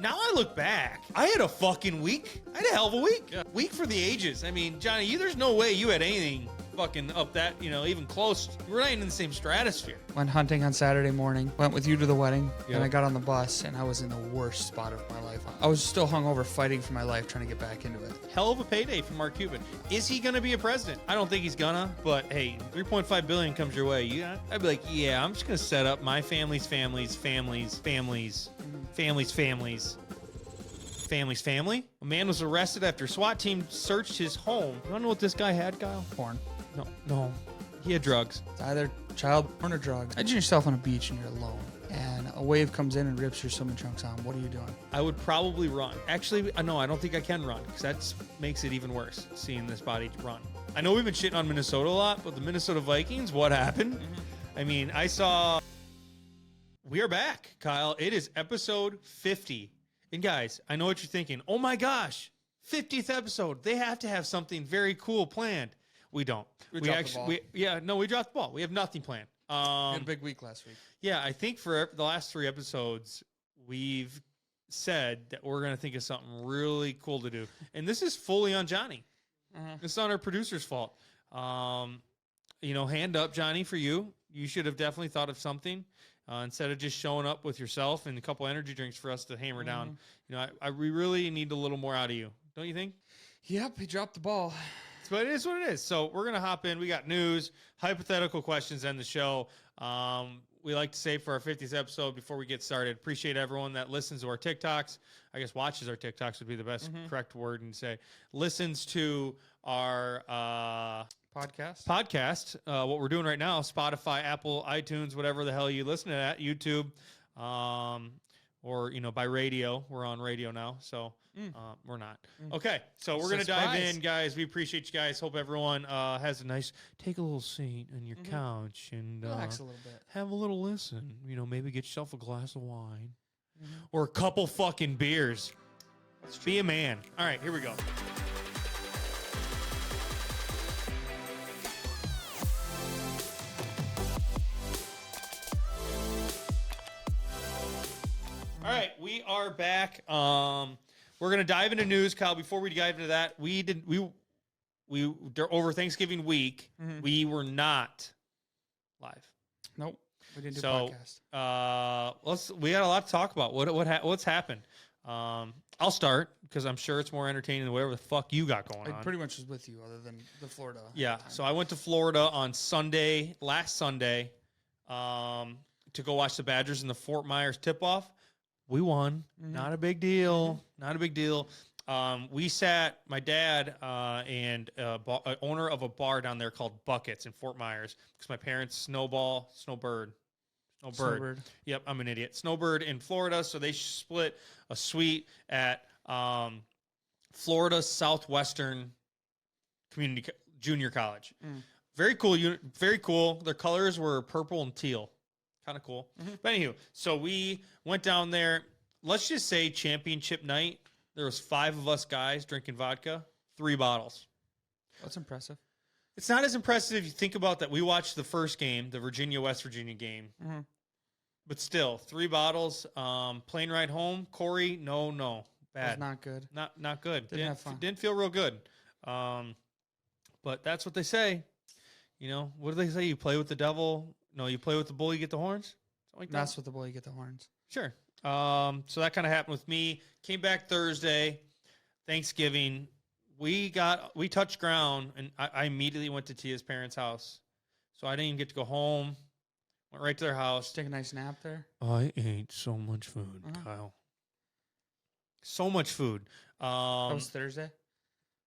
Now I look back, I had a fucking week. I had a hell of a week. Yeah. Week for the ages. I mean, Johnny, there's no way you had anything fucking up that, even close. We're not even in the same stratosphere. Went hunting on Saturday morning. Went with you to the wedding. Yep. And I got on the bus, and I was in the worst spot of my life. I was still hungover, fighting for my life, trying to get back into it. Hell of a payday for Mark Cuban. Is he going to be a president? I don't think he's gonna, but hey, $3.5 billion comes your way. I'd be like, yeah, I'm just going to set up my family's family. A man was arrested after a SWAT team searched his home. You want to know what this guy had, Kyle? Porn. No. He had drugs. It's either child porn or drugs. Imagine yourself on a beach and you're alone, and a wave comes in and rips your swimming trunks on. What are you doing? I would probably run. Actually, no, I don't think I can run because that makes it even worse, seeing this body run. I know we've been shitting on Minnesota a lot, but the Minnesota Vikings, what happened? I mean, we are back, Kyle. It is episode 50. And guys, I know what you're thinking. Oh my gosh, 50th episode. They have to have something very cool planned. We don't. We dropped the ball. We dropped the ball. We have nothing planned. We had a big week last week. Yeah, I think for the last 3 episodes, we've said that we're going to think of something really cool to do. And this is fully on Johnny. It's not our producer's fault. Hand up, Johnny, for you. You should have definitely thought of something. Instead of just showing up with yourself and a couple energy drinks for us to hammer down. We really need a little more out of you. Don't you think? Yep, he dropped the ball. But it is what it is. So we're going to hop in. We got news, hypothetical questions, and the show. We like to say for our 50th episode before we get started, appreciate everyone that listens to our TikToks. I guess watches our TikToks would be the best correct word and say. Listens to our podcast, what we're doing right now, Spotify, Apple, iTunes, whatever the hell you listen to at, YouTube, or, by radio. We're on radio now, so we're not. Okay, so we're going to dive in, guys. We appreciate you guys. Hope everyone has a nice, take a little seat on your couch and relax a little bit. Have a little listen. Maybe get yourself a glass of wine or a couple fucking beers. Let's be a man. All right, here we go. All right, we are back. We're gonna dive into news, Kyle. Before we dive into that, we over Thanksgiving week we were not live. Nope, we didn't do a podcast. We got a lot to talk about. What's happened? I'll start because I'm sure it's more entertaining than whatever the fuck you got going on. I pretty much was with you, other than the Florida. Yeah, time. so I went to Florida on last Sunday, to go watch the Badgers in the Fort Myers tip-off. We won. Not a big deal. Not a big deal. We sat, my dad and owner of a bar down there called Buckets in Fort Myers, because my parents Snowbird. Yep, I'm an idiot. Snowbird in Florida, so they split a suite at Florida Southwestern Community Junior College. Very cool unit. Very cool. Their colors were purple and teal. Kind of cool. But anywho, so we went down there. Let's just say championship night. There was 5 of us guys drinking vodka, 3 bottles. That's impressive. It's not as impressive if you think about that. We watched the first game, the West Virginia game. But still, 3 bottles. Plane ride home. Corey, no. Bad. Was not good. Not good. Didn't have fun. Didn't feel real good. But that's what they say. What do they say? You play with the devil. No, you play with the bull, you get the horns? Something like that? Mess with the bull, you get the horns. Sure. So that kind of happened with me. Came back Thursday, Thanksgiving. We touched ground, and I immediately went to Tia's parents' house. So I didn't even get to go home. Went right to their house. Take a nice nap there. I ate so much food, Kyle. So much food. That was Thursday?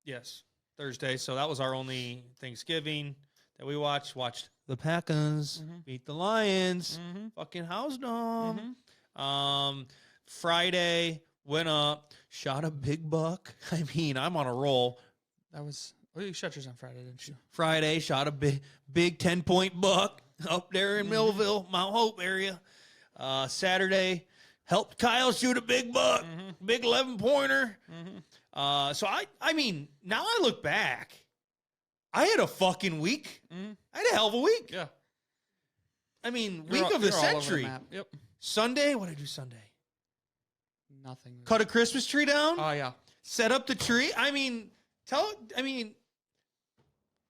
Yes, Thursday. So that was our only Thanksgiving that we watched. Watched the Packers beat the Lions. Fucking housed them. Friday, went up, shot a big buck. I mean, I'm on a roll. You shot yours on Friday, didn't you? Friday, shot a big 10-point buck up there in Millville, Mount Hope area. Saturday, helped Kyle shoot a big buck, big 11-pointer. So I mean, now I look back, I had a fucking week. I had a hell of a week. Yeah. I mean, week of the century. Yep. Sunday, what did I do Sunday? Nothing. Cut a Christmas tree down. Oh yeah. Set up the tree. I mean,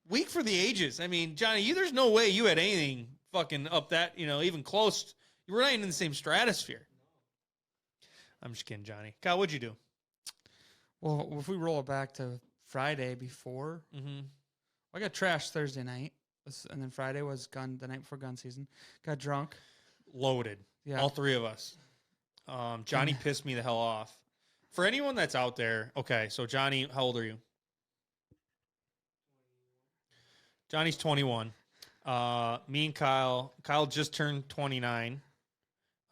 week for the ages. I mean, Johnny, there's no way you had anything fucking up that, even close. You were not even in the same stratosphere. I'm just kidding, Johnny. Kyle, what'd you do? Well, if we roll it back to Friday before, I got trashed Thursday night, and then Friday was the night before gun season. Got drunk. Loaded. Yeah. All three of us. Johnny pissed me the hell off. For anyone that's out there, okay, so Johnny, how old are you? Johnny's 21. Me and Kyle just turned 29.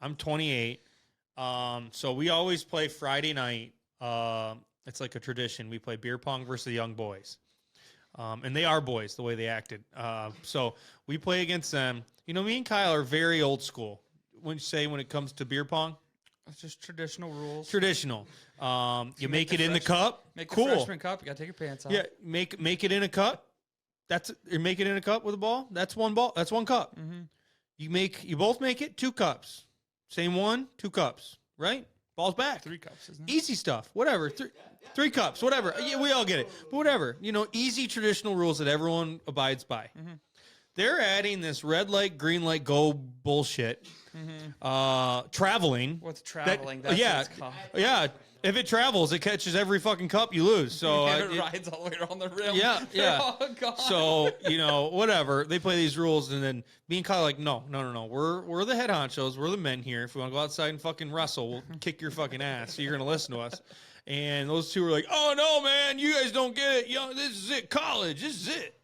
I'm 28. So we always play Friday night. It's like a tradition. We play beer pong versus the young boys. And they are boys the way they acted. So we play against them. Me and Kyle are very old school. When it comes to beer pong, it's just traditional rules. Traditional. You make it in the cup. Make the freshman cup. You gotta take your pants off. Yeah, make it in a cup. You make it in a cup with a ball. That's one ball. That's one cup. You both make it 2 cups. Same one, 2 cups. Right? Ball's back. 3 cups, isn't it? Easy stuff. Whatever. 3 cups. Whatever. Yeah, we all get it. But whatever. Easy traditional rules that everyone abides by. They're adding this red light, green light, go bullshit. Traveling. What's traveling? That's yeah. what it's called. Yeah. If it travels, it catches every fucking cup, you lose. So it rides all the way around the rim. Yeah, yeah. Oh, God. So whatever. They play these rules, and then me and Kyle are like, no. We're the head honchos. We're the men here. If we want to go outside and fucking wrestle, we'll kick your fucking ass. So you're gonna listen to us. And those two were like, oh no, man, you guys don't get it. This is it. College. This is it.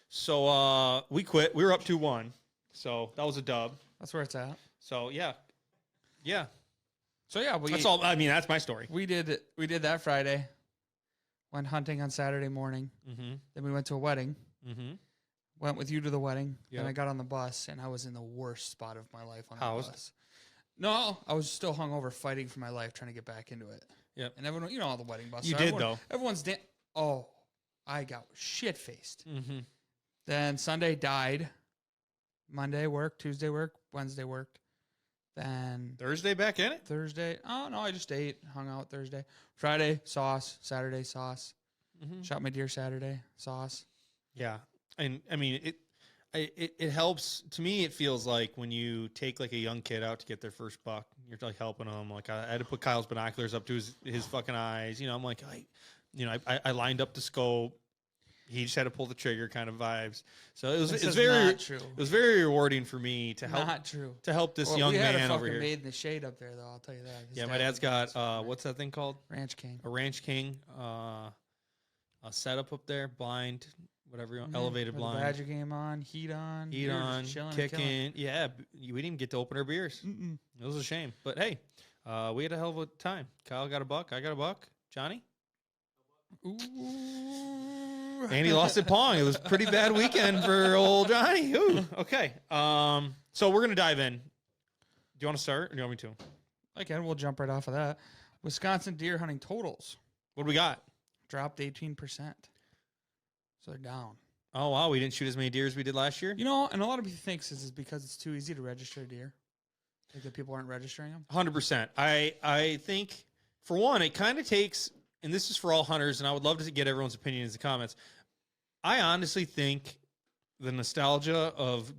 So we quit. We were up 2-1. So that was a dub. That's where it's at. So yeah. So yeah, that's all. I mean, that's my story. We did that Friday. Went hunting on Saturday morning. Then we went to a wedding. Went with you to the wedding. Then I got on the bus, and I was in the worst spot of my life on the bus. No, I was still hungover, fighting for my life, trying to get back into it. Yep. And everyone, all the wedding buses. You did though. Everyone's I got shit faced. Then Sunday died. Monday worked. Tuesday worked. Wednesday worked. Then Thursday back in it? Thursday. Oh, no, I just ate, hung out Thursday. Friday, sauce. Saturday, sauce. Shot my deer Saturday, sauce. Yeah. And I mean, it helps. To me, it feels like when you take like a young kid out to get their first buck, you're like helping them. Like I had to put Kyle's binoculars up to his fucking eyes. I'm like, I lined up the scope. He just had to pull the trigger, kind of vibes. So it was very true. It was very rewarding for me to help this young man over here. Made in the shade up there, though. I'll tell you that. Yeah, my dad's got what's that thing called? Ranch King. A Ranch King. A setup up there, blind, whatever you want, elevated blind. The Badger game on, heat on, kicking. Yeah, we didn't even get to open our beers. It was a shame, but hey, we had a hell of a time. Kyle got a buck. I got a buck. Johnny. Ooh. And he lost at Pong. It was a pretty bad weekend for old Johnny. Ooh. Okay. So we're going to dive in. Do you want to start or do you want me to? Okay, we'll jump right off of that. Wisconsin deer hunting totals. What do we got? Dropped 18%. So they're down. Oh, wow. We didn't shoot as many deer as we did last year? And a lot of people think this is because it's too easy to register a deer. Like that people aren't registering them? 100%. I think, for one, it kind of takes... And this is for all hunters, and I would love to get everyone's opinion in the comments. I honestly think the nostalgia of,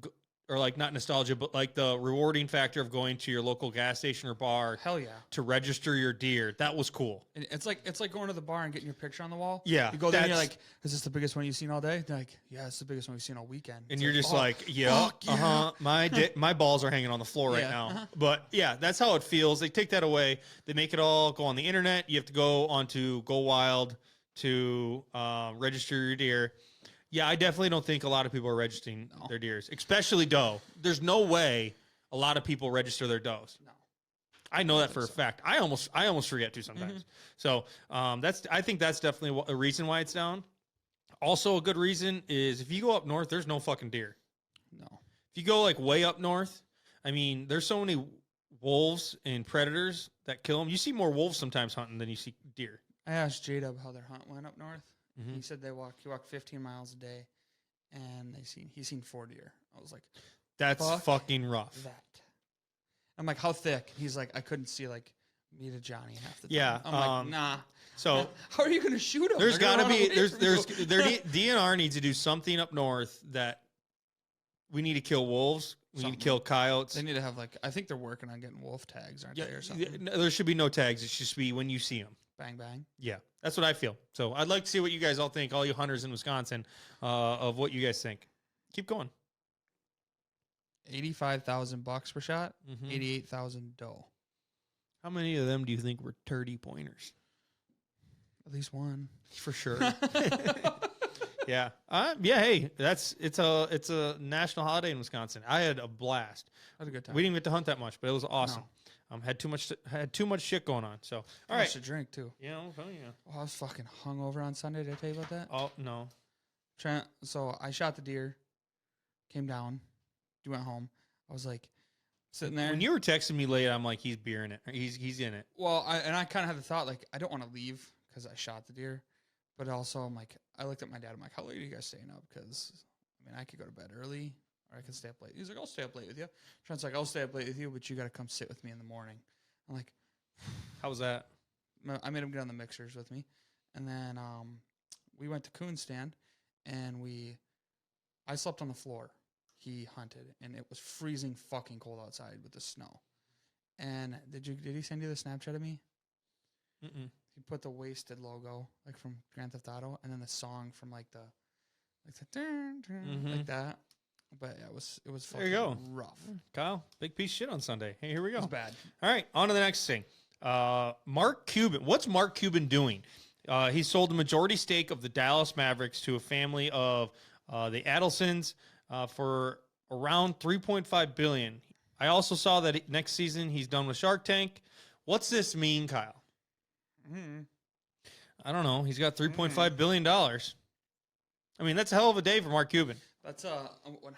or like not nostalgia, but like the rewarding factor of going to your local gas station or bar, hell yeah, to register your deer. That was cool. And it's like going to the bar and getting your picture on the wall. Yeah, you go there and you're like, "Is this the biggest one you've seen all day?" They're like, "Yeah, it's the biggest one we've seen all weekend." And you're just like, "Yeah, my balls are hanging on the floor right now." But yeah, that's how it feels. They take that away. They make it all go on the internet. You have to go onto Go Wild to register your deer. Yeah, I definitely don't think a lot of people are registering their deers, especially doe. There's no way a lot of people register their does. No, I know that for a fact. I almost forget to sometimes. So I think that's definitely a reason why it's down. Also, a good reason is if you go up north, there's no fucking deer. No. If you go like way up north, I mean, there's so many wolves and predators that kill them. You see more wolves sometimes hunting than you see deer. I asked J-Dub how their hunt went up north. He said he walked 15 miles a day, and he's seen 4 deer. I was like, that's fucking rough. That. I'm like, how thick? He's like, I couldn't see like Me to Johnny half the time. Yeah, I'm like, nah. So how are you going to shoot him? there's got to be DNR needs to do something up north that we need to kill wolves. We need to kill coyotes. They need to have I think they're working on getting wolf tags, aren't they, or something? There should be no tags. It should just be when you see them. Bang bang. Yeah, that's what I feel. So I'd like to see what you guys all think, all you hunters in Wisconsin, of what you guys think. Keep going. $85,000 per shot. 88,000 doe. How many of them do you think were 30 pointers? At least one, for sure. Yeah. Yeah. Hey, it's a national holiday in Wisconsin. I had a blast. Had a good time. We didn't get to hunt that much, but it was awesome. No. Had too much shit going on. So all right. To drink too. Yeah. Oh, I was fucking hungover on Sunday. Did I tell you about that? Oh no. So I shot the deer, came down, went home. I was like sitting there. When you were texting me late, I'm like, he's beering it. He's in it. Well, I kind of had the thought I don't want to leave because I shot the deer, but also I'm like, I looked at my dad. I'm like, how late are you guys staying up? Because I could go to bed early or I could stay up late. He's like, I'll stay up late with you. Trent's like, I'll stay up late with you, but you got to come sit with me in the morning. I'm like, how was that? I made him get on the mixers with me, and then we went to coon stand, and I slept on the floor. He hunted, and it was freezing fucking cold outside with the snow. And did he send you the Snapchat of me? Mm-mm. He put the wasted logo from Grand Theft Auto, and then the song from like that. But yeah, it was fucking rough. Kyle, big piece of shit on Sunday. Hey, here we go. It's bad. All right, on to the next thing. Mark Cuban. What's Mark Cuban doing? He sold the majority stake of the Dallas Mavericks to a family of the Adelsons for around $3.5 billion. I also saw that next season he's done with Shark Tank. What's this mean, Kyle? I don't know. He's got $3.5 billion. I mean, that's a hell of a day for Mark Cuban. That's how much?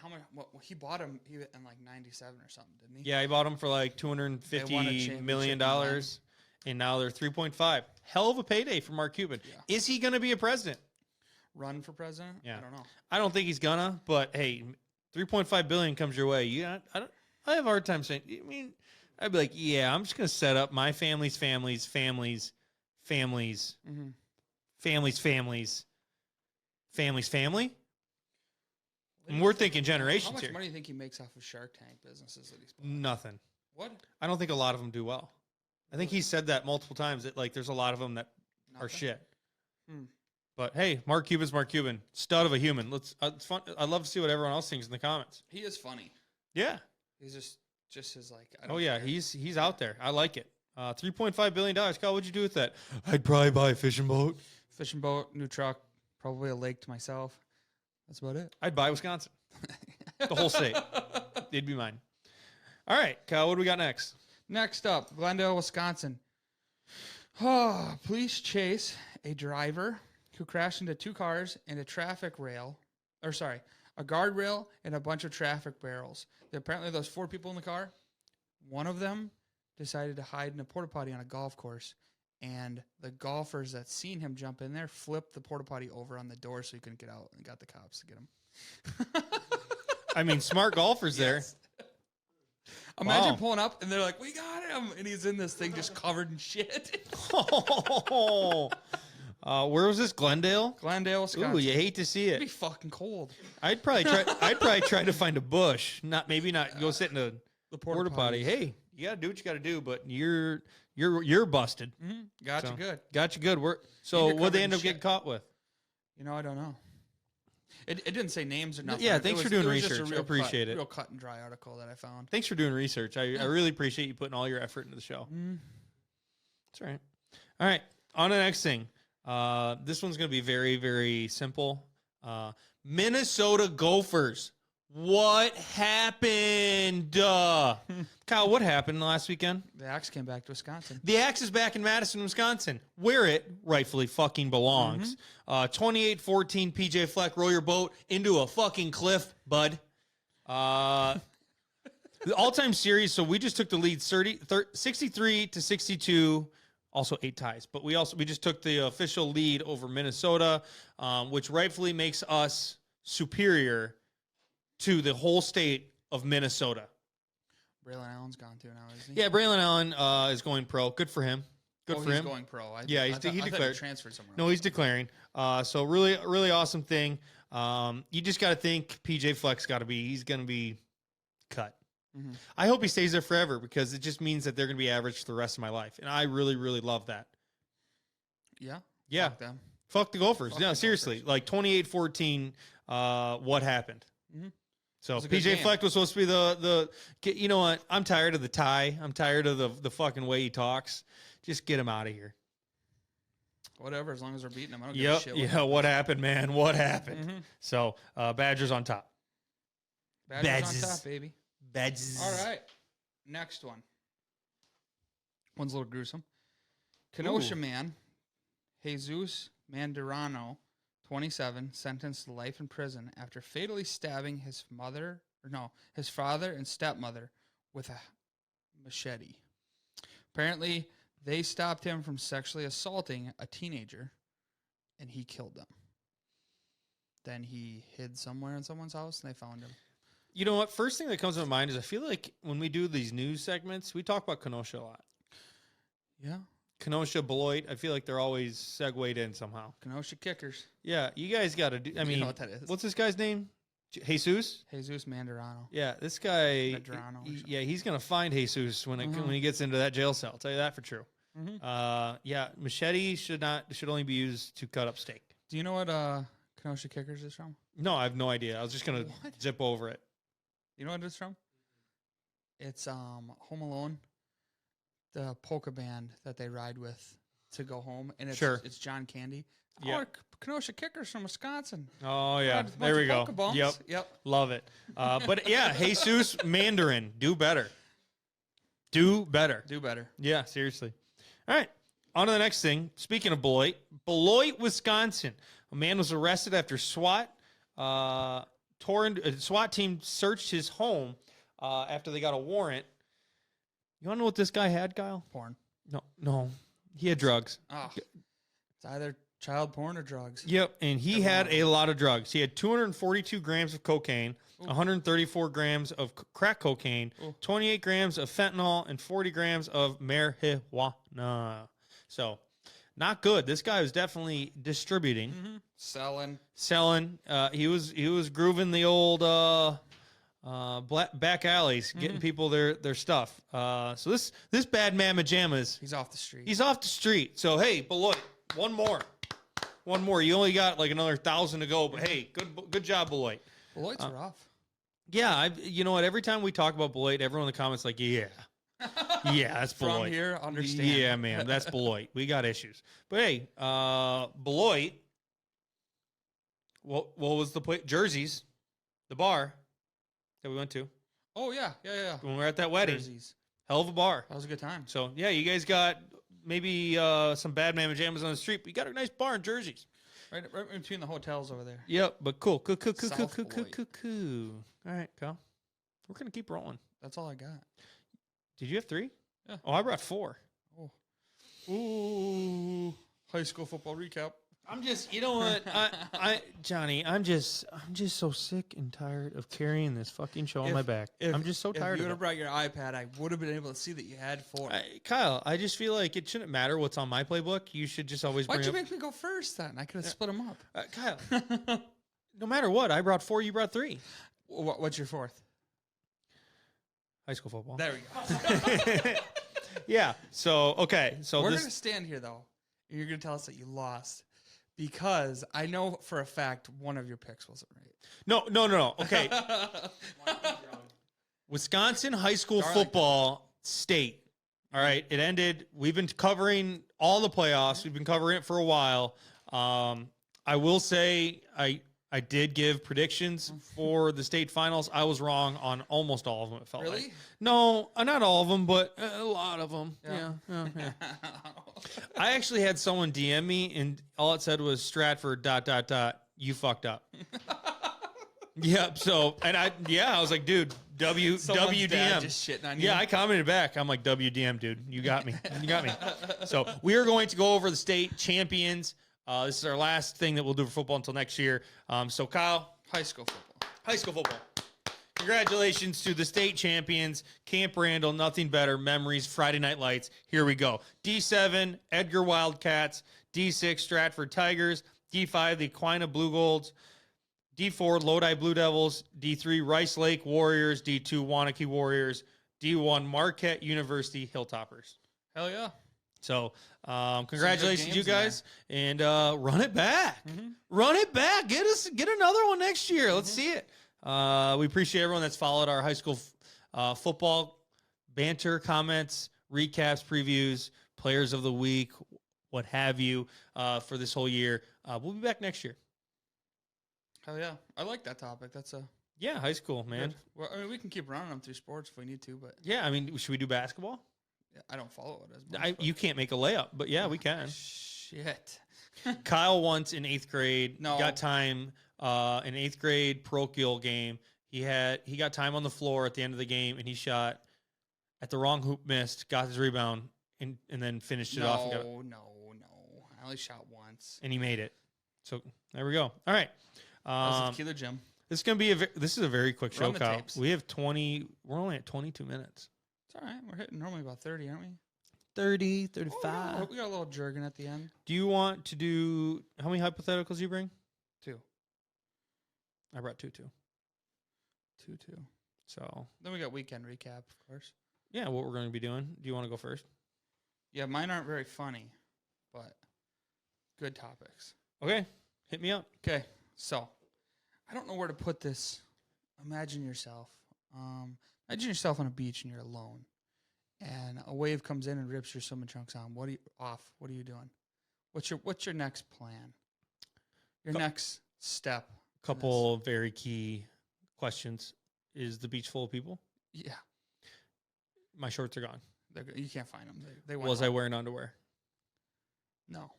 He bought him in like '97 or something, didn't he? Yeah, he bought him for like $250 million, and now they're 3.5. Hell of a payday for Mark Cuban. Yeah. Is he going to be a president? Run for president? Yeah, I don't know. I don't think he's gonna. But hey, $3.5 billion comes your way. I have a hard time saying. I mean, I'd be like, yeah, I'm just going to set up my family's families. Mm-hmm. Family. And we're thinking generations here. How much here. money do you think he makes off of Shark Tank businesses that he's bought? Nothing. What? I don't think a lot of them do well. I think he said that multiple times that there's a lot of them that are shit. But hey, Mark Cuban's Mark Cuban, stud of a human. It's fun. I'd love to see what everyone else thinks in the comments. He is funny. Yeah. He's just his he's out there. I like it. $3.5 billion. Kyle, what'd you do with that? I'd probably buy a fishing boat. Fishing boat, new truck, probably a lake to myself. That's about it. I'd buy Wisconsin. The whole state. It'd be mine. All right, Kyle, what do we got next? Next up, Glendale, Wisconsin. Police chase a driver who crashed into two cars and a guardrail and a bunch of traffic barrels. Apparently, there's 4 people in the car. One of them decided to hide in a porta potty on a golf course, and the golfers that seen him jump in there flipped the porta potty over on the door so he couldn't get out, and got the cops to get him. I mean, smart golfers there. Imagine pulling up and they're like, "We got him," and he's in this thing just covered in shit. Where was this? Glendale, Wisconsin. Ooh, you hate to see it. It'd be fucking cold. I'd probably try to find a bush. Not go sit in the porta potty. Hey, you gotta do what you gotta do, but you're busted. Mm-hmm. Got you good. What'd they end up getting caught with? I don't know. It didn't say names or nothing. Yeah, thanks for doing research. I appreciate it. Real cut and dry article that I found. Thanks for doing research. I really appreciate you putting all your effort into the show. That's all right. All right, on to the next thing. This one's going to be very, very simple. Minnesota Gophers. What happened? Kyle, what happened last weekend? The Axe came back to Wisconsin. The Axe is back in Madison, Wisconsin, where it rightfully fucking belongs. 28-14 PJ Fleck, roll your boat into a fucking cliff, bud. The all-time series, so we just took the lead 63-62, also 8 ties. But we just took the official lead over Minnesota, which rightfully makes us superior to the whole state of Minnesota. Braylon Allen's gone too now, isn't he? Yeah, Braylon Allen is going pro. Good for him. Good for he's him. Going pro. He I thought declared. he transferred somewhere. No, he's declaring. So really, really awesome thing. You just got to think PJ Fleck's got to be. He's going to be cut. Mm-hmm. I hope he stays there forever because it just means that they're going to be average for the rest of my life, and I really, really love that. Yeah. Yeah. Fuck them. Fuck the Gophers. No, seriously. Gophers. Like 28-14. What happened? Mm-hmm. So PJ Fleck was supposed to be the. You know what? I'm tired of the tie. I'm tired of the fucking way he talks. Just get him out of here. Whatever, as long as we're beating him. I don't give a shit. Yeah, what happened, man? What happened? Mm-hmm. So, Badgers on top. Badgers on top, baby. Badgers. All right. Next one. One's a little gruesome. Kenosha man, Jesus Mandirano, 27, sentenced to life in prison after fatally stabbing his father and stepmother with a machete. Apparently, they stopped him from sexually assaulting a teenager, and he killed them. Then he hid somewhere in someone's house, and they found him. You know what? First thing that comes to my mind is I feel like when we do these news segments, we talk about Kenosha a lot. Yeah. Kenosha, Beloit, I feel like they're always segued in somehow. Kenosha Kickers. Yeah, you guys got to do. I mean, you know what that is. What's this guy's name? Jesus Mandirano. Yeah, this guy. He's gonna find Jesus when he gets into that jail cell. I'll tell you that for true. Mm-hmm. Yeah, machete should only be used to cut up steak. Do you know what Kenosha Kickers is from? No, I have no idea. I was just gonna zip over it. You know what it's from? It's Home Alone, the polka band that they ride with to go home, and it's John Candy. Yeah. Oh, Kenosha Kickers from Wisconsin. Oh yeah, there we go. Yep, love it. But yeah, Jesus Mandarin, do better. Do better. Yeah, seriously. All right, on to the next thing. Speaking of Beloit, Wisconsin. A man was arrested after SWAT team searched his home after they got a warrant. You want to know what this guy had, Kyle? Porn. No. He had drugs. Oh, it's either child porn or drugs. Yep, and he had a lot of drugs. He had 242 grams of cocaine, 134 grams of crack cocaine, 28 grams of fentanyl, and 40 grams of marijuana. So, not good. This guy was definitely distributing, selling. He was grooving the old back alleys, getting people their stuff. So this bad man Majamas, he's off the street. So hey, Beloit, one more. You only got like another 1,000 to go, but hey, good job, Beloit. Beloit's rough. Yeah, you know what? Every time we talk about Beloit, everyone in the comments like, yeah, that's Beloit. From here, understand. Yeah, man, that's Beloit. We got issues, but hey, Beloit. What was the place? Jerseys, the bar that we went to. Oh yeah. When we were at that wedding, Jerseys. Hell of a bar. That was a good time. So yeah, you guys got maybe some bad man pajamas on the street, but you got a nice bar in Jerseys. Right in between the hotels over there. Yep, but cool. All right, Kyle. We're gonna keep rolling. That's all I got. Did you have 3? Yeah. Oh, I brought 4. Oh. Ooh. High school football recap. I'm just, you know what, Johnny, I'm just so sick and tired of carrying this fucking show on my back. I'm just so tired. If you would of have brought your iPad, I would have been able to see that you had 4. Kyle, I just feel like it shouldn't matter what's on my playbook. You should just always. Why'd you make me go first then? I could have split them up. Kyle, no matter what, I brought 4. You brought 3. What's your 4th? High school football. There we go. Yeah. So okay. So we're gonna stand here though, and you're gonna tell us that you lost. Because I know for a fact one of your picks wasn't right. No. Okay. Wisconsin high school football state. All right. It ended. We've been covering all the playoffs. We've been covering it for a while. I will say I did give predictions for the state finals. I was wrong on almost all of them. It felt like. No, not all of them, but a lot of them. Yeah. I actually had someone DM me, and all it said was Stratford ... You fucked up. Yep. So, and I was like, dude, WDM. Just shitting on you. Yeah, I commented back. I'm like, WDM, dude. You got me. So we are going to go over the state champions. This is our last thing that we'll do for football until next year. So Kyle, high school football. Congratulations. Congratulations to the state champions, Camp Randall, Nothing Better, Memories, Friday Night Lights. Here we go. D7, Edgar Wildcats. D6, Stratford Tigers. D5, the Aquina Blue Golds. D4, Lodi Blue Devils. D3, Rice Lake Warriors. D2, Wanakee Warriors. D1, Marquette University Hilltoppers. Hell yeah. So, congratulations, you guys, and run it back. Run it back. Get another one next year. Let's see it. We appreciate everyone that's followed our high school football banter, comments, recaps, previews, players of the week, what have you, for this whole year. We'll be back next year. Hell yeah. I like that topic. That's high school, man. Good. Well, I mean, we can keep running them through sports if we need to, but yeah, I mean, should we do basketball? I don't follow it as much. You can't make a layup, but yeah, we can. Shit. Kyle once in 8th grade got time in 8th grade parochial game. He got time on the floor at the end of the game, and he shot at the wrong hoop, missed, got his rebound, and then finished it off. No. I only shot once, and he made it. So there we go. All right. Killer Jim. This is gonna be this is a very quick show, Kyle. Tapes. We have 20. We're only at 22 minutes. It's all right. We're hitting normally about 30, aren't we? 30, 35. Oh, we got a little jerkin at the end. Do you want to do how many hypotheticals you bring? 2. I brought 2. 2. So then we got weekend recap, of course. Yeah, what we're going to be doing. Do you want to go first? Yeah, mine aren't very funny, but good topics. Okay, hit me up. Okay, so I don't know where to put this. Imagine yourself on a beach and you're alone, and a wave comes in and rips your swimming trunks on. What are you doing? What's your next plan? Your next step? Couple very key questions. Is the beach full of people? Yeah. My shorts are gone. You can't find them. They Was I wearing underwear? No.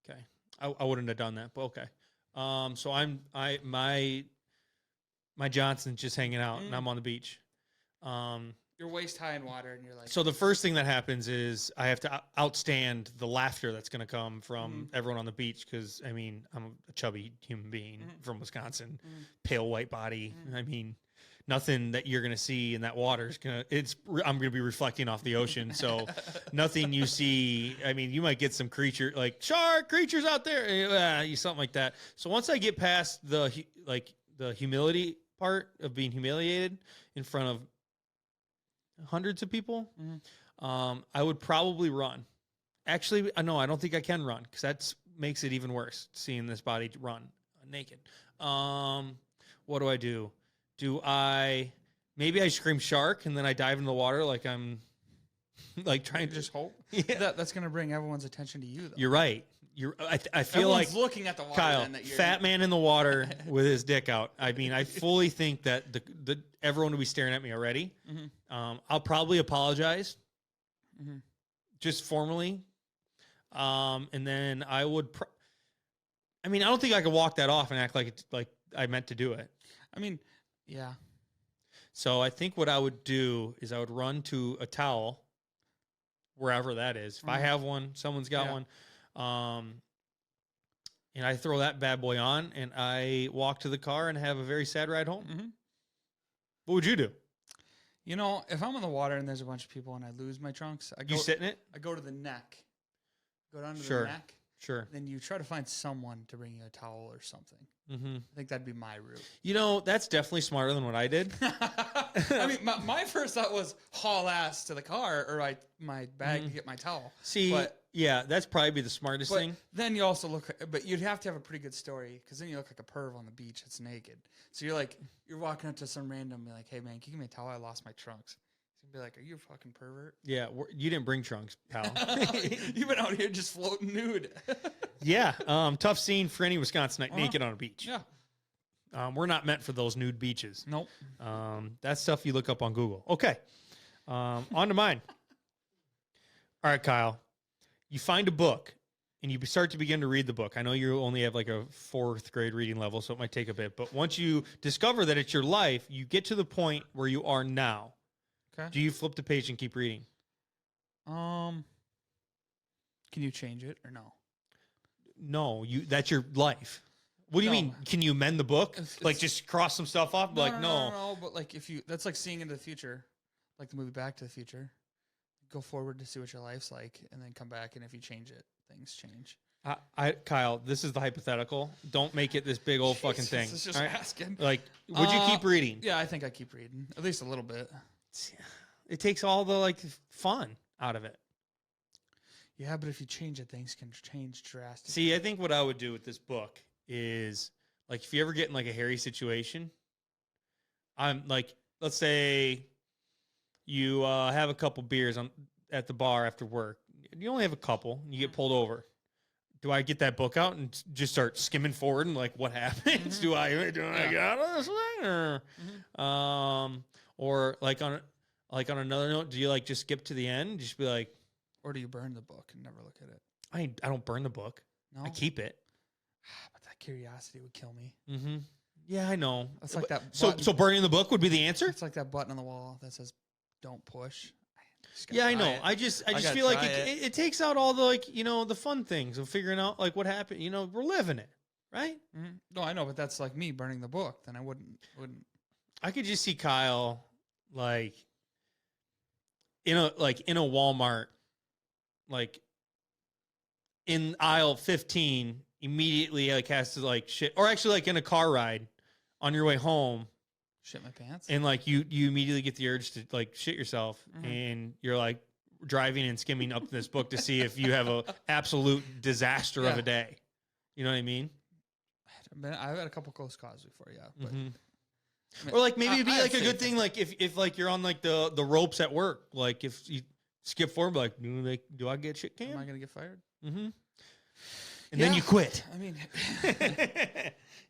Okay. I wouldn't have done that, but okay. So my Johnson's just hanging out, and I'm on the beach. You're waist high in water, and you're like. So the first thing that happens is I have to outstand the laughter that's going to come from everyone on the beach because, I mean, I'm a chubby human being from Wisconsin, pale white body. I mean, nothing that you're going to see in that water is going to, I'm going to be reflecting off the ocean. So nothing you see, I mean, you might get some creature like shark creatures out there, something like that. So once I get past the humility part of being humiliated in front of hundreds of people, I would probably run. Actually, no, I don't think I can run because that makes it even worse, seeing this body run naked. What do? Maybe I scream shark and then I dive in the water like I'm like trying to just hope? Yeah. That's going to bring everyone's attention to you, though. You're right. I feel Everyone's like looking at the water. Kyle, fat man in the water with his dick out. I mean, I fully think that everyone will be staring at me already. I'll probably apologize, just formally, and then I would. I mean, I don't think I could walk that off and act like I meant to do it. I mean, yeah. So I think what I would do is I would run to a towel, wherever that is. If I have one, someone's got one. And I throw that bad boy on and I walk to the car and have a very sad ride home. What would you do? You know, if I'm in the water and there's a bunch of people and I lose my trunks, you sit in it? I go to the neck. Go down to the neck. Sure. Then you try to find someone to bring you a towel or something. I think that'd be my route. You know, that's definitely smarter than what I did. I mean, my first thought was haul ass to the car or my bag to get my towel. Yeah, that's probably the smartest thing. Then you also but you'd have to have a pretty good story because then you look like a perv on the beach. It's naked. So you're walking up to some random, be like, hey man, can you give me a towel? I lost my trunks. He's gonna be like, are you a fucking pervert? Yeah, you didn't bring trunks, pal. You've been out here just floating nude. Yeah, tough scene for any Wisconsinite naked on a beach. Yeah. We're not meant for those nude beaches. Nope. That's stuff you look up on Google. Okay. On to mine. All right, Kyle. You find a book and you start to begin to read the book. I know you only have like a 4th grade reading level, so it might take a bit. But once you discover that it's your life, you get to the point where you are now. Okay. Do you flip the page and keep reading? Can you change it or no? No, that's your life. What do you mean? Can you amend the book? Like just cross some stuff off? No. But like that's like seeing into the future, like the movie Back to the Future. Go forward to see what your life's like, and then come back, and if you change it, things change. Kyle, this is the hypothetical. Don't make it this big old fucking thing. It's just asking. Like, would you keep reading? Yeah, I think I keep reading at least a little bit. It takes all the like fun out of it. Yeah, but if you change it, things can change drastically. See, I think what I would do with this book is like if you ever get in like a hairy situation, I'm like, let's say you have a couple beers at the bar after work. You only have a couple. You get pulled over. Do I get that book out and just start skimming forward and like what happens? Do I got this thing or like on another note? Do you like just skip to the end? Just be like, or do you burn the book and never look at it? I don't burn the book. No, I keep it. But that curiosity would kill me. Mm-hmm. Yeah, I know. It's like that. So burning the book would be the answer. It's like that button on the wall that says "Don't push." Yeah, I know. I just feel like it takes out all the like the fun things of figuring out like what happened. We're living it, right? Mm-hmm. No, I know, but that's like me burning the book. Then I wouldn't. I could just see Kyle like in a Walmart, like in aisle 15, immediately like has to like shit, or actually like in a car ride on your way home. Shit my pants. And like you immediately get the urge to like shit yourself, and you're like driving and skimming up this book to see if you have a absolute disaster of a day. You know what I mean? I've had a couple close calls before, yeah. But or like maybe it'd be like a good thing, like if like you're on like the ropes at work, like if you skip forward, like do I get shit canned? Am I gonna get fired? Mm-hmm. And then you quit. I mean,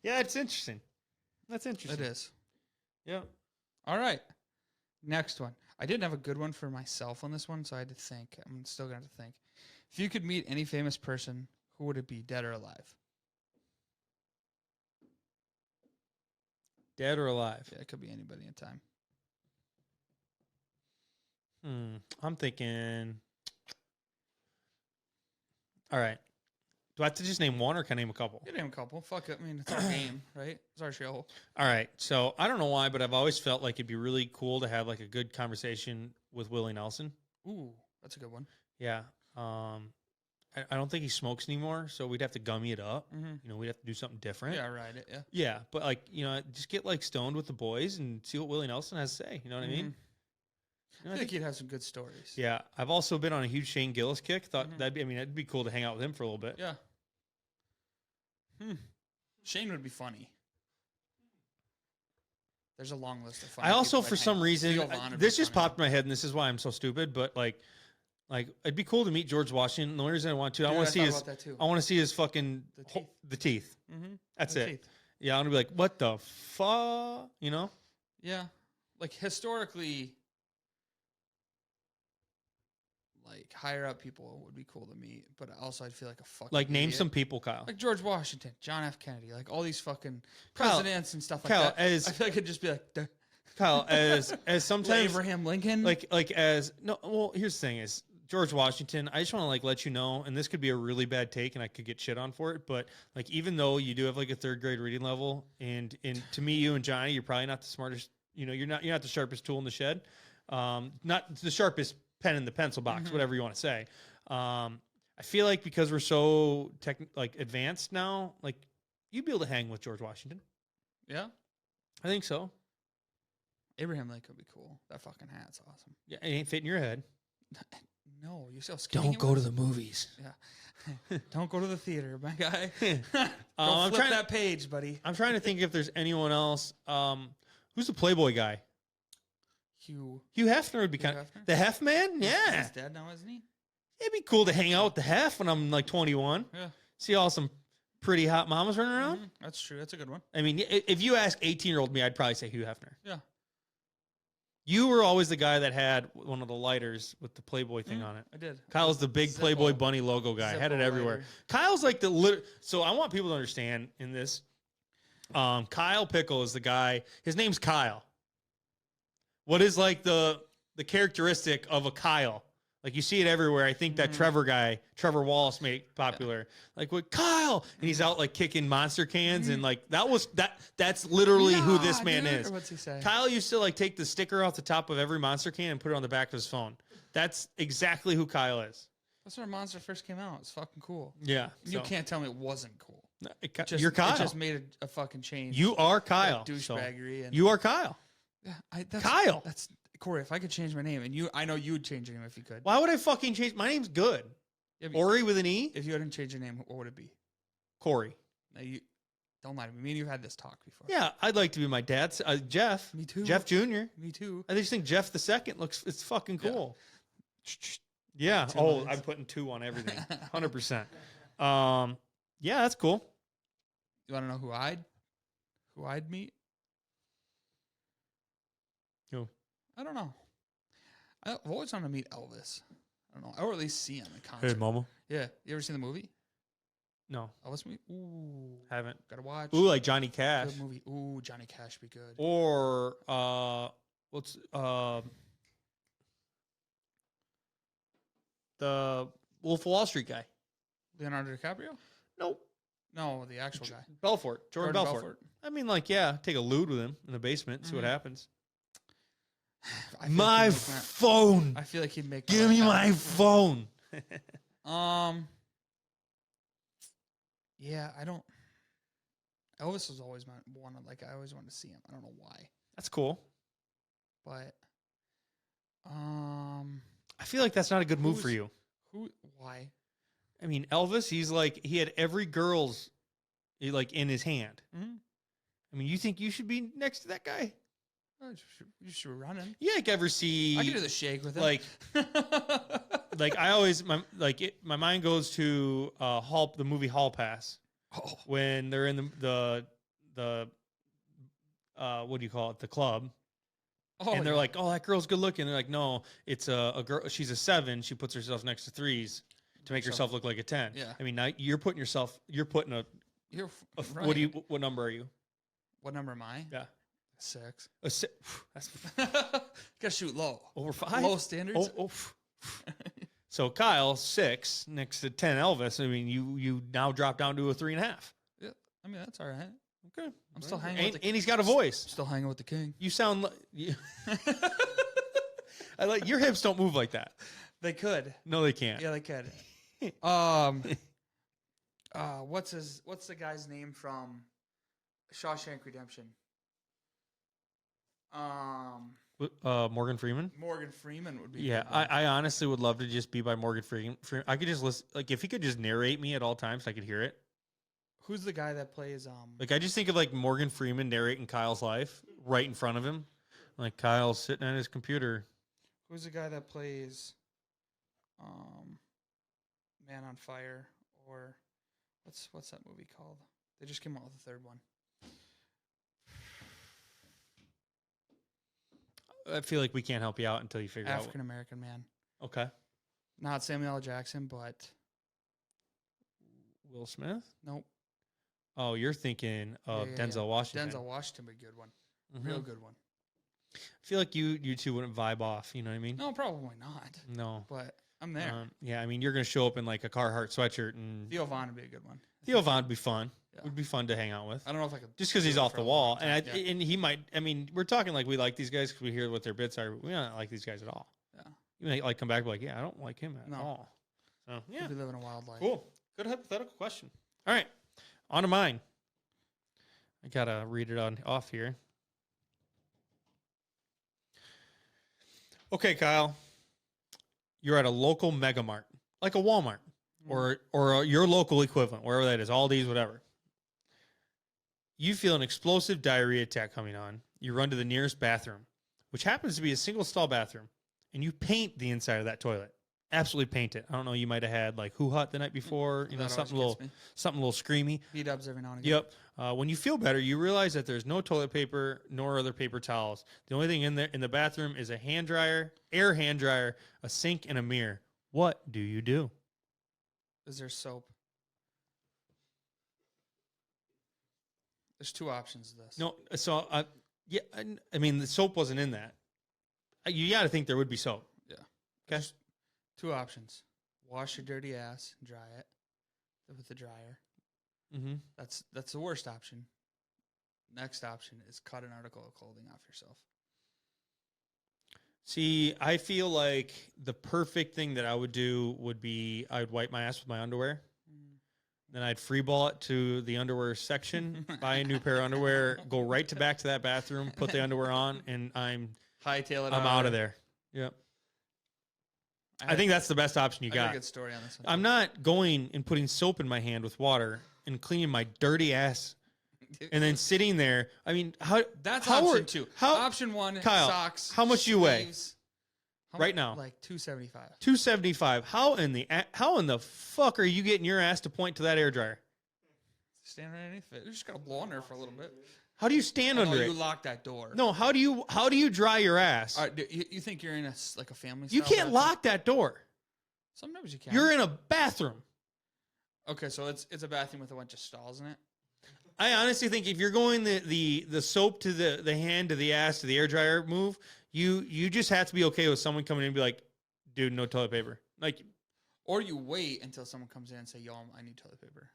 yeah, it's interesting. That's interesting. It is. Yeah. All right. Next one. I didn't have a good one for myself on this one, so I had to think. I'm still going to have to think. If you could meet any famous person, who would it be, dead or alive? Dead or alive? Yeah, it could be anybody in time. I'm thinking. All right. Do I have to just name one, or can I name a couple? You name a couple. Fuck it. I mean, it's our game, right? It's our show. All right. So I don't know why, but I've always felt like it'd be really cool to have like a good conversation with Willie Nelson. Ooh, that's a good one. Yeah. I don't think he smokes anymore, so we'd have to gummy it up. Mm-hmm. We'd have to do something different. Yeah, right. Yeah. Yeah, but like just get like stoned with the boys and see what Willie Nelson has to say. You know what I mean? I think he'd have some good stories. Yeah, I've also been on a huge Shane Gillis kick. Thought it'd be cool to hang out with him for a little bit. Yeah. Shane would be funny. There's a long list of funny. I also, for some reason, this just popped in my head, and this is why I'm so stupid. But like it'd be coul to meet George Washington. The only reason I want to, I want to see his fucking the teeth. Mm-hmm. That's it. Teeth. Yeah, I want to be like, what the fuck, Yeah, like historically. Like higher up people would be cool to meet, but also I'd feel like a fucking like name idiot. some people, Kyle. Like George Washington, John F. Kennedy, like all these fucking presidents and stuff like that. I feel like it'd just be like duh. Kyle as sometimes Abraham Lincoln. Like no. Well, here's the thing: is George Washington. I just want to like let you know, and this could be a really bad take, and I could get shit on for it. But like, even though you do have like a 3rd grade reading level, and to me, you and Johnny, you're probably not the smartest. You're not the sharpest tool in the shed. Not the sharpest pen in the pencil box, whatever you want to say. I feel like because we're so advanced now, like you'd be able to hang with George Washington. Yeah, I think so. Abraham Lincoln would be cool. That fucking hat's awesome. Yeah, it ain't fitting your head. No, you so skinny. Don't go to the movies. Yeah, don't go to the theater, my guy. Go flip that page, buddy. I'm trying to think if there's anyone else. Who's the Playboy guy? Hugh Hefner would be kind of the Hef man. Yeah, he's dead now, isn't he? It'd be cool to hang out with the Hef when I'm like 21. Yeah, see all some pretty hot mamas running around. That's true. That's a good one. I mean, if you ask 18-year-old me, I'd probably say Hugh Hefner. Yeah. You were always the guy that had one of the lighters with the Playboy thing on it. I did. Kyle's the big Playboy bunny logo guy. Had it everywhere. Lighter. Kyle's like so I want people to understand in this. Kyle Pickle is the guy. His name's Kyle. What is like the characteristic of a Kyle? Like you see it everywhere. I think that Trevor Wallace made it popular. Like with Kyle, and he's out like kicking monster cans, and like that's literally who this man is. What's he say? Kyle used to like take the sticker off the top of every monster can and put it on the back of his phone. That's exactly who Kyle is. That's when Monster first came out. It's fucking cool. Yeah. You can't tell me it wasn't cool. You're Kyle. It just made a fucking change. You are Kyle. Like douchebaggery. You are Kyle. Yeah, Kyle. That's Corey. If I could change my name, and I know you would change your name if you could. Why would I fucking change? My name's good. Yeah, Ori with an E. If you hadn't changed your name, what would it be? Corey. Now you don't lie to me. Me and you had this talk before. Yeah, I'd like to be my dad's Jeff. Me too. Jeff Jr. Me too. I just think Jeff the second it's fucking cool. Yeah. Oh, I'm putting 2 on everything. 100%. Yeah, that's cool. You want to know who I'd meet? Who? I don't know. I've always wanted to meet Elvis. I don't know. Or at least see him in concert. Hey, mama. Yeah. You ever seen the movie? No. Elvis movie? Ooh. Haven't. Gotta watch. Ooh, like Johnny Cash. Good movie. Ooh, Johnny Cash be good. Or what's the Wolf of Wall Street guy? Leonardo DiCaprio? Nope. No, the actual guy. Belfort. Jordan Belfort. I mean, like, yeah, take a lewd with him in the basement, see what happens. My phone. I feel like he'd make. Give me my phone. Yeah, I don't. Elvis was always my one. Like, I always wanted to see him. I don't know why. That's cool. But, I feel like that's not a good move for you. Why? I mean, Elvis. He had every girl's, like, in his hand. Mm-hmm. I mean, you think you should be next to that guy? You should be running. Yeah, like ever see? I can do the shake with him. Like I always my mind goes to the movie Hall Pass when they're in the what do you call it, the club, and they're like, oh, that girl's good looking. They're like, no, it's a girl. She's a 7. She puts herself next to 3s to make herself look like a 10. Yeah. I mean, now you're putting a. Right. What number are you? What number am I? Yeah. 6. That's gotta shoot low. Over 5. Low standards. So Kyle 6 next to 10 Elvis. I mean, you now drop down to a 3.5. Yeah, I mean that's all right. Okay, I'm still hanging. And he's got a voice. Still hanging with the king. You sound like. I like your hips don't move like that. They could. No, they can't. Yeah, they could. What's the guy's name from Shawshank Redemption? Morgan Freeman. Morgan Freeman would be. Yeah, I honestly would love to just be by Morgan Freeman. I could just listen. Like if he could just narrate me at all times, so I could hear it. Who's the guy that plays? Like I just think of like Morgan Freeman narrating Kyle's life right in front of him, like Kyle's sitting at his computer. Who's the guy that plays? Man on Fire, or what's that movie called? They just came out with a third one. I feel like we can't help you out until you figure out. African American man. Okay. Not Samuel L. Jackson, but Will Smith? Nope. Oh, you're thinking of Denzel Washington. Denzel Washington would be a good one. Mm-hmm. Real good one. I feel like you two wouldn't vibe off. You know what I mean? No, probably not. No. But I'm there. Yeah, I mean, you're going to show up in like a Carhartt sweatshirt. And Theo Von would be a good one. Theo Von would be fun. Yeah. Would be fun to hang out with. I don't know if I could. Just because he's off the wall. And and he might, I mean, we're talking like we like these guys because we hear what their bits are. We don't like these guys at all. Yeah. You might like come back and be like, yeah, I don't like him at all. So, yeah. He'd be living a wild life. Cool. Good hypothetical question. All right. On to mine. I got to read it off here. Okay, Kyle. You're at a local Mega Mart, like a Walmart or your local equivalent, wherever that is, Aldi's, whatever. You feel an explosive diarrhea attack coming on. You run to the nearest bathroom, which happens to be a single stall bathroom, and you paint the inside of that toilet. Absolutely paint it. I don't know. You might have had like Hoo Hut the night before, something a little screamy. B-dubs every now and again. Yep. When you feel better, you realize that there's no toilet paper nor other paper towels. The only thing in the bathroom is a air hand dryer, a sink, and a mirror. What do you do? Is there soap? There's 2 options to this. No. So, yeah. I mean, the soap wasn't in that. You got to think there would be soap. Yeah. Okay. 2 options. Wash your dirty ass and dry it with the dryer. Mm-hmm. That's the worst option. Next option is cut an article of clothing off yourself. See, I feel like the perfect thing that I would do would be I would wipe my ass with my underwear. Then I'd free ball it to the underwear section, buy a new pair of underwear, go right back to that bathroom, put the underwear on, and I'm out of there. Yep. I think that's the best option you got. A good story on this one. I'm not going and putting soap in my hand with water and cleaning my dirty ass and then sitting there. I mean, that's option 2. Option 1, Kyle, socks. How much do you weigh? Right now? Like 275. 275. How in the fuck are you getting your ass to point to that air dryer? Stand underneath it. You just gotta blow on there for a little bit. How do you stand under it? You lock that door. No, how do you dry your ass? All right, you think you're in a family? You can't lock that door. Sometimes you can. You're in a bathroom. Okay, so it's a bathroom with a bunch of stalls in it. I honestly think if you're going the soap to the hand to the ass to the air dryer move, you just have to be okay with someone coming in and be like, dude, no toilet paper. Like, or you wait until someone comes in and say, yo, I need toilet paper.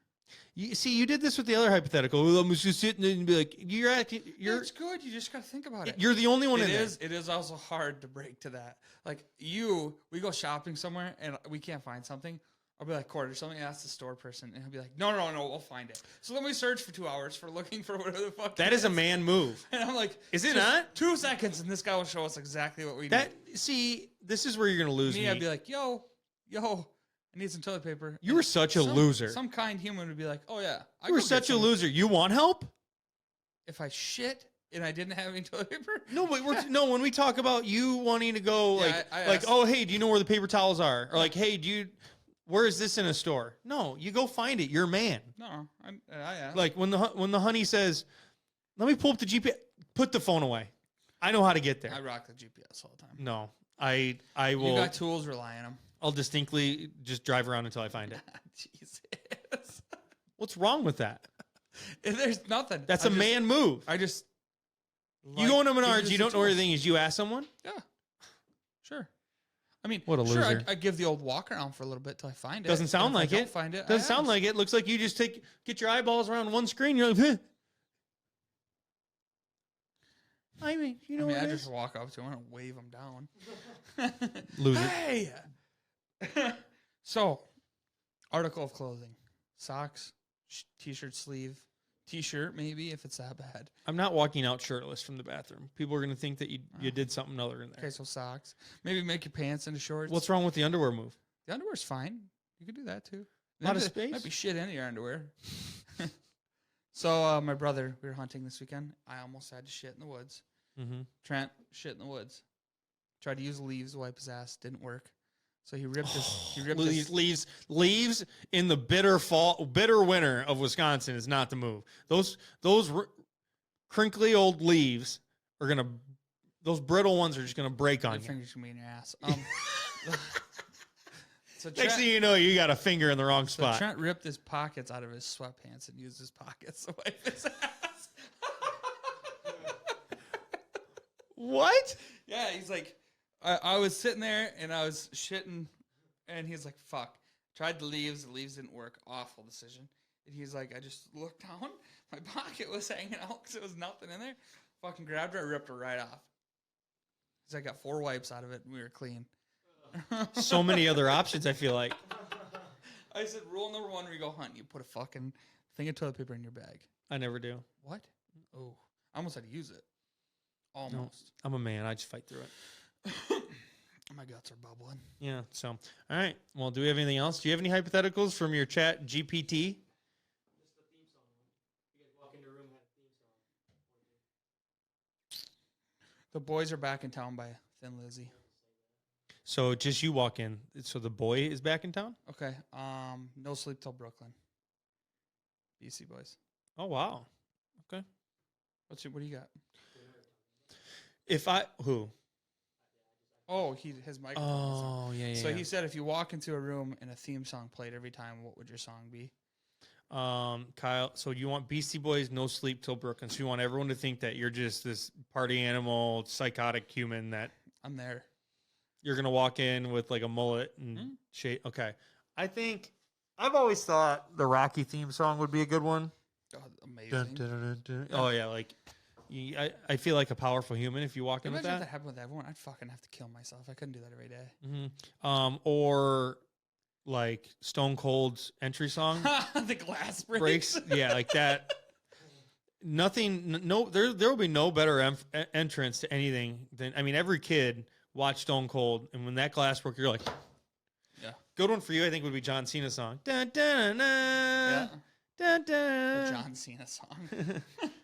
You did this with the other hypothetical. Well, I'm just sitting there and be like, it's good. You just got to think about it. You're the only one in there. It is also hard to break to that. Like we go shopping somewhere and we can't find something. I'll be like, Cord, something, ask the store person. And he'll be like, no, we'll find it. So then we search for 2 hours for looking for whatever the fuck. That is a man move. And I'm like, is it not? 2 seconds and this guy will show us exactly what we need. See, this is where you're going to lose me. I'd be like, yo, I need some toilet paper. You were such a loser. Some kind human would be like, oh yeah. You were such a loser. You want help? If I shit and I didn't have any toilet paper? No, but when we talk about you wanting to go oh, hey, do you know where the paper towels are? Or like, hey, where is this in a store? No, you go find it. You're a man. No, I asked. Like when the honey says, let me pull up the GPS, put the phone away. I know how to get there. I rock the GPS all the time. No, I will. You got tools, rely on them. I'll distinctly just drive around until I find it. Jesus. What's wrong with that? There's nothing. That's a man move. You go into Menards, you don't know where everything is. You ask someone? Yeah. Sure. I mean, what a loser. I give the old walk around for a little bit till I find it. Doesn't sound like it. Find it. Doesn't sound like it. Looks like you just get your eyeballs around one screen. You're like, I mean, I just walk up to him and wave him down. Loser. Hey. So, article of clothing: socks, t-shirt sleeve, t-shirt maybe if it's that bad. I'm not walking out shirtless from the bathroom. People are going to think that you did something other in there. Okay, so socks. Maybe make your pants into shorts. What's wrong with the underwear move? The underwear's fine. You could do that too. A lot of space. Might be shit in your underwear. So my brother, we were hunting this weekend. I almost had to shit in the woods. Mm-hmm. Trent shit in the woods. Tried to use leaves to wipe his ass. Didn't work. So he ripped his leaves in the bitter winter of Wisconsin is not the move. Those crinkly old leaves are gonna. Those brittle ones are just gonna break on you. Fingers gonna be in your ass. So next thing you know, you got a finger in the wrong spot. So Trent ripped his pockets out of his sweatpants and used his pockets to wipe his ass. What? Yeah, he's like, I was sitting there and I was shitting, and he's like, fuck. Tried the leaves didn't work. Awful decision. And he's like, I just looked down, my pocket was hanging out because there was nothing in there. Fucking grabbed her, ripped her right off. He's like, got 4 wipes out of it, and we were clean. So many other options, I feel like. I said, rule number 1 when you go hunt, you put a fucking thing of toilet paper in your bag. I never do. What? Oh, I almost had to use it. Almost. No, I'm a man. I just fight through it. My guts are bubbling. Yeah. So, all right. Well, do we have anything else? Do you have any hypotheticals from your chat GPT? Just the theme song. You guys walk into a room and have a theme song. The Boys Are Back in Town by Thin Lizzy. So just you walk in. So the boy is back in town? Okay. No Sleep Till Brooklyn. BC Boys. Oh, wow. Okay. What do you got? Who? Oh, his microphone. Oh, yeah. So he said if you walk into a room and a theme song played every time, what would your song be? Kyle, so you want Beastie Boys, No Sleep Till Brooklyn. So you want everyone to think that you're just this party animal, psychotic human that... I'm there. you're gonna walk in with like a mullet and shade. Okay, I think I've always thought the Rocky theme song would be a good one. Oh, amazing. Oh yeah, like I feel like a powerful human if you walk in with Imagine if that. that happened with everyone. I'd fucking have to kill myself. I couldn't do that every day. Or like Stone Cold's entry song The glass breaks. Yeah, like that. Nothing. No, there will be no better entrance to anything than. I mean, every kid watched Stone Cold, and when that glass broke, you're like, yeah. Good one for you, I think, would be John Cena's song. Dun, dun, dun, dun, dun, dun. The John Cena song.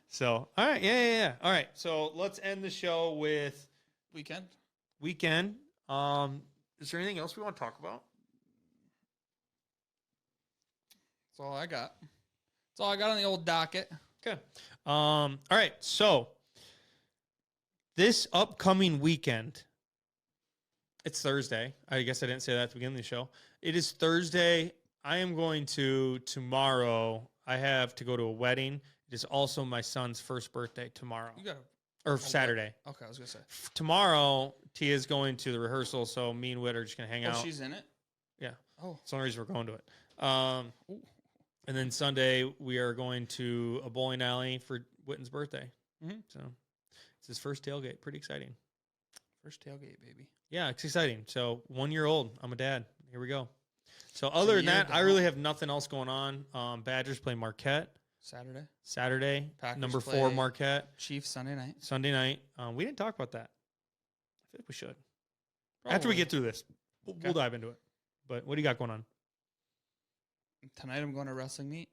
So, all right, yeah. All right, so let's end the show with Weekend. Is there anything else we want to talk about? That's all I got. That's all I got on the old docket. Okay. All right, so this upcoming weekend, it's Thursday. I guess I didn't say that at the beginning of the show. It is Thursday. I am going to tomorrow. I have to go to a wedding. It is also my son's first birthday tomorrow. Saturday. Okay, I was gonna say. Tomorrow, Tia's going to the rehearsal, so me and Whit are just gonna hang out. Oh, she's in it? Yeah. Oh. That's the only reason we're going to it. And then Sunday, we are going to a bowling alley for Witten's birthday. Mm-hmm. So it's his first tailgate. Pretty exciting. First tailgate, baby. Yeah, it's exciting. So 1 year old. I'm a dad. Here we go. So other than that, I really have nothing else going on. Badgers play Marquette. Saturday. Packers number 4 play Marquette. Chiefs Sunday night. We didn't talk about that. I feel like we should. Probably. After we get through this, we'll dive into it. But what do you got going on? Tonight I'm going to a wrestling meet.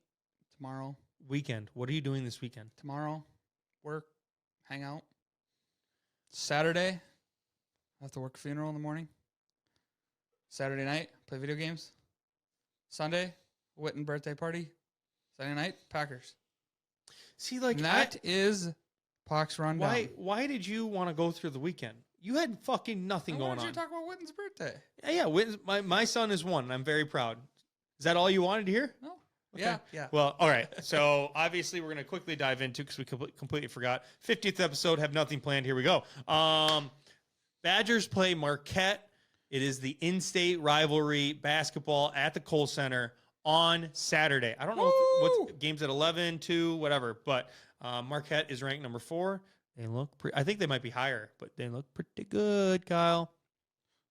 Tomorrow. Weekend. What are you doing this weekend? Tomorrow, work, hang out. Saturday, I have to work a funeral in the morning. Saturday night, play video games. Sunday, Witten birthday party. Sunday night, Packers. See, like and that is Pox rundown. Why did you want to go through the weekend? You had fucking nothing going on. Why did you talk about Witten's birthday? Yeah. Witten's, my son is 1, and I'm very proud. Is that all you wanted to hear? No. Okay. Yeah. Well, all right. So obviously we're going to quickly dive into, because we completely forgot. 50th episode, have nothing planned. Here we go. Badgers play Marquette. It is the in-state rivalry basketball at the Kohl Center on Saturday. I don't know what game's at 11, 2, whatever, but Marquette is ranked number 4. They look I think they might be higher, but they look pretty good, Kyle.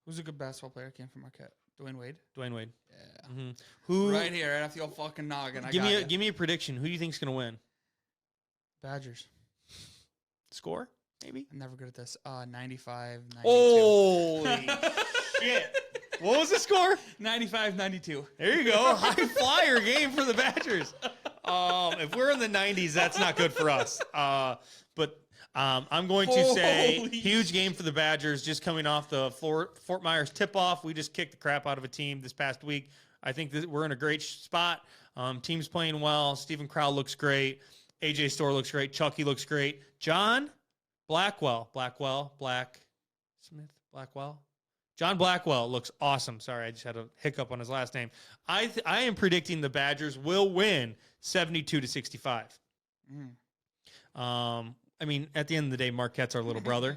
Who's a good basketball player came from Marquette? Dwayne Wade. Yeah. Mm-hmm. Who right here? Right off the old fucking noggin. Give me a prediction. Who do you think's gonna win? Badgers. Score? Maybe. I'm never good at this. 95, 92. Holy shit! What was the score? 95-92. There you go. High flyer game for the Badgers. If we're in the 90s, that's not good for us. But I'm going to say huge game for the Badgers, just coming off the Fort Myers tip-off. We just kicked the crap out of a team this past week. I think that we're in a great spot. Team's playing well. Stephen Crowell looks great. AJ Storr looks great. Chucky looks great. John Blackwell looks awesome. Sorry, I just had a hiccup on his last name. I am predicting the Badgers will win 72-65. I mean, at the end of the day, Marquette's our little brother.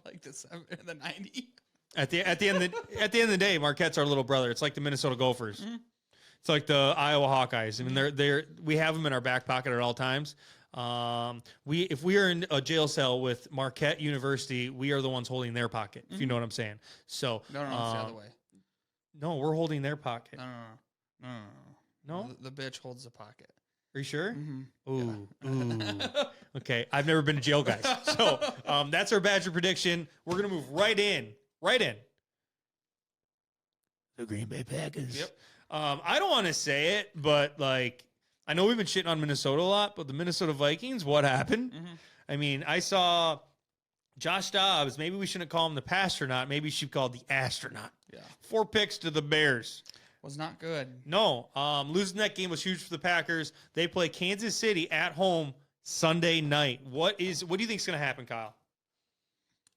Like the 90. At the end of the day, Marquette's our little brother. It's like the Minnesota Gophers. Mm-hmm. It's like the Iowa Hawkeyes. I mean, we have them in our back pocket at all times. If we are in a jail cell with Marquette University, we are the ones holding their pocket. If you know what I'm saying. So no, it's the other way. No, we're holding their pocket. No. The bitch holds the pocket. Are you sure? Mm-hmm. Ooh, yeah. Ooh. Okay, I've never been to jail, guys. So that's our Badger prediction. We're gonna move right in. The Green Bay Packers. Yep. I don't want to say it, but like I know we've been shitting on Minnesota a lot, but the Minnesota Vikings, what happened? Mm-hmm. I mean, I saw Josh Dobbs. Maybe we shouldn't call him the Pastronaut. Maybe he should be called the Astronaut. Yeah. 4 picks to the Bears. Was not good. No. Losing that game was huge for the Packers. They play Kansas City at home Sunday night. What do you think is going to happen, Kyle?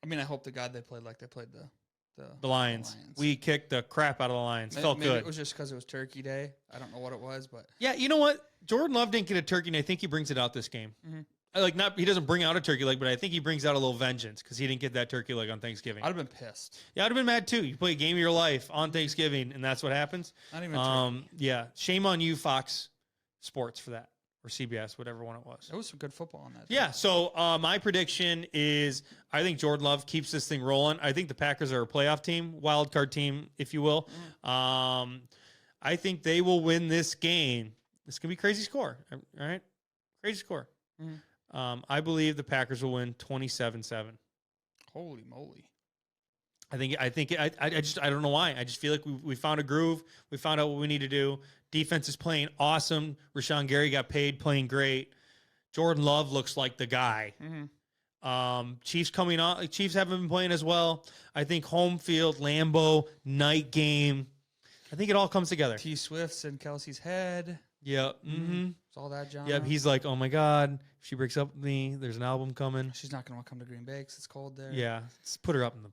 I mean, I hope to God they played like they played the Lions. We kicked the crap out of the Lions. Felt good. It was just because it was Turkey Day. I don't know what it was, but yeah, you know what? Jordan Love didn't get a turkey, and I think he brings it out this game. Mm-hmm. He doesn't bring out a turkey leg, but I think he brings out a little vengeance because he didn't get that turkey leg on Thanksgiving. I'd have been pissed. Yeah, I'd have been mad too. You play a game of your life on Thanksgiving, and that's what happens. Not even yeah, shame on you, Fox Sports, for that, or CBS, whatever one it was. There was some good football on that. Yeah, so my prediction is I think Jordan Love keeps this thing rolling. I think the Packers are a playoff team, wild card team, if you will. I think they will win this game. This can be crazy score, all right? Crazy score. I believe the Packers will win 27-7. Holy moly! I don't know why. I just feel like we found a groove. We found out what we need to do. Defense is playing awesome. Rashawn Gary got paid, playing great. Jordan Love looks like the guy. Chiefs coming on. Chiefs haven't been playing as well. I think home field, Lambeau, night game. I think it all comes together. T Swift's in Kelsey's head. Yep. It's all that, John. Yep. He's like, oh my God, if she breaks up with me, there's an album coming. She's not going to come to Green Bay because it's cold there. Yeah. Just put her up in the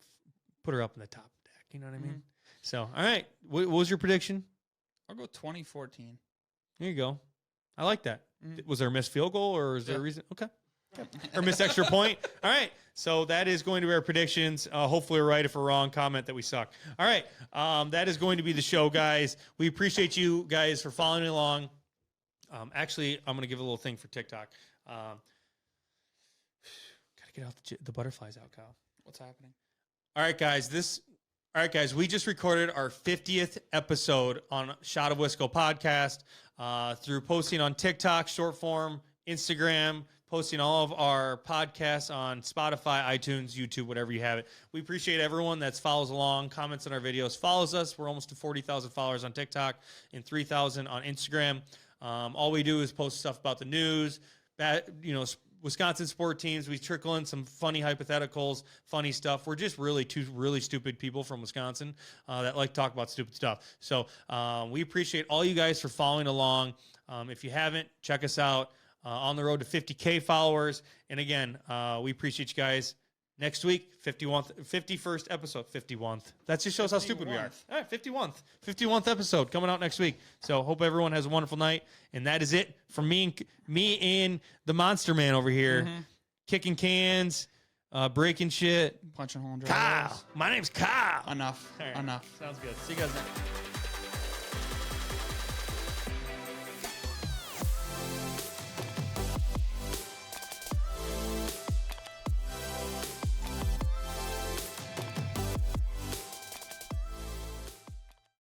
top deck. You know what I mean? So, all right. What was your prediction? I'll go 2014. There you go. I like that. Was there a missed field goal or is there a reason? Okay. Or missed extra point. All right. So that is going to be our predictions. Hopefully we're right. If we're wrong, comment that we suck. All right. That is going to be the show, guys. We appreciate you guys for following along. Actually, I'm going to give a little thing for TikTok. Got to get out the butterflies out, Kyle. What's happening? All right, guys. We just recorded our 50th episode on Shot of Wisco podcast through posting on TikTok, short form, Instagram, posting all of our podcasts on Spotify, iTunes, YouTube, whatever you have it. We appreciate everyone that follows along, comments on our videos, follows us. We're almost to 40,000 followers on TikTok and 3,000 on Instagram. All we do is post stuff about the news, Wisconsin sport teams. We trickle in some funny hypotheticals, funny stuff. We're just two really stupid people from Wisconsin that like to talk about stupid stuff. So we appreciate all you guys for following along. If you haven't, check us out on the road to 50K followers. And again, we appreciate you guys. Next week, 51st episode, 51th. That just shows how stupid we are. All right, 51th episode coming out next week. So hope everyone has a wonderful night. And that is it from me and the Monster Man over here, kicking cans, breaking shit, punching hole in Kyle. My name's Kyle. Enough. Right. Enough. Sounds good. See you guys next.